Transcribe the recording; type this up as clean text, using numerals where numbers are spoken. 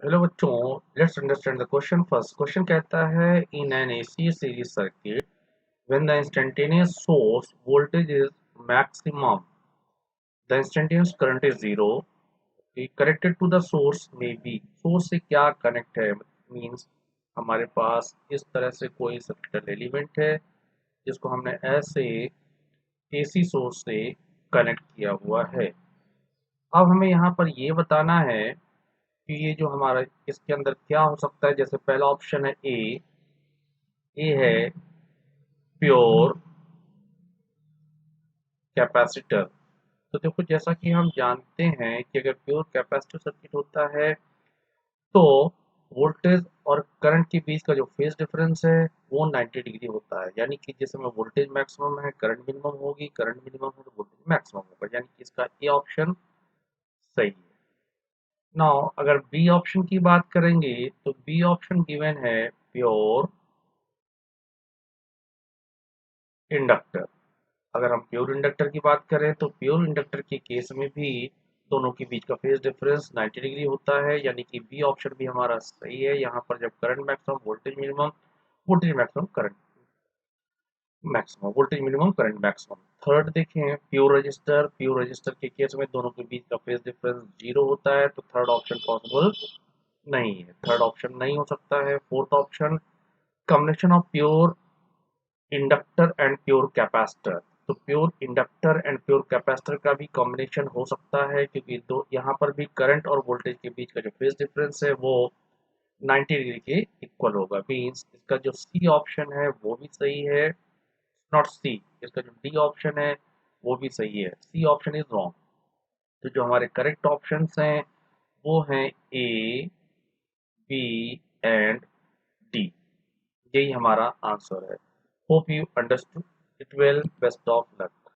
Hello बच्चों, let's understand the question first. Question कहता है in an AC series circuit when the instantaneous source voltage is maximum the instantaneous current is zero connected to the source may be. Source से क्या connect है? Means हमारे पास इस तरह से कोई सर्किटल एलिमेंट है जिसको हमने ऐसे एसी सोर्स से कनेक्ट किया हुआ है। अब हमें यहाँ पर ये बताना है कि ये जो हमारा इसके अंदर क्या हो सकता है। जैसे पहला ऑप्शन है ए है प्योर कैपेसिटर। तो देखो, जैसा कि हम जानते हैं कि अगर प्योर कैपेसिटर सर्किट होता है तो वोल्टेज और करंट के बीच का जो फेज डिफरेंस है वो 90 डिग्री होता है। यानी कि जिस समय वोल्टेज मैक्सिमम है करंट मिनिमम होगी, करंट मिनिमम है तो वोल्टेज मैक्सिमम होगा। यानी कि इसका ए ऑप्शन सही है। नाउ अगर बी ऑप्शन की बात करेंगे तो बी ऑप्शन गिवन है प्योर इंडक्टर। अगर हम प्योर इंडक्टर की बात करें तो प्योर इंडक्टर के केस में भी दोनों के बीच का फेज डिफरेंस 90 डिग्री होता है। यानी कि बी ऑप्शन भी हमारा सही है। यहाँ पर जब current maximum voltage minimum, voltage maximum current maximum, voltage minimum current maximum. Third देखें प्योर रजिस्टर के केस में दोनों के बीच का फेज डिफरेंस जीरो होता है, तो थर्ड ऑप्शन पॉसिबल नहीं है, थर्ड ऑप्शन नहीं हो सकता है। Fourth option combination of pure inductor and pure capacitor. तो pure inductor and pure capacitor का भी कॉम्बिनेशन हो सकता है, क्योंकि दो यहाँ पर भी करंट और वोल्टेज के बीच का जो फेज डिफरेंस है वो 90 डिग्री के इक्वल होगा। मीन्स इसका जो सी ऑप्शन है वो भी सही है, नॉट सी, इसका जो डी ऑप्शन है वो भी सही है। C option is wrong. तो जो हमारे करेक्ट ऑप्शंस हैं वो हैं ए, बी एंड डी। यही हमारा आंसर है। Hope you understood it well. Best of luck.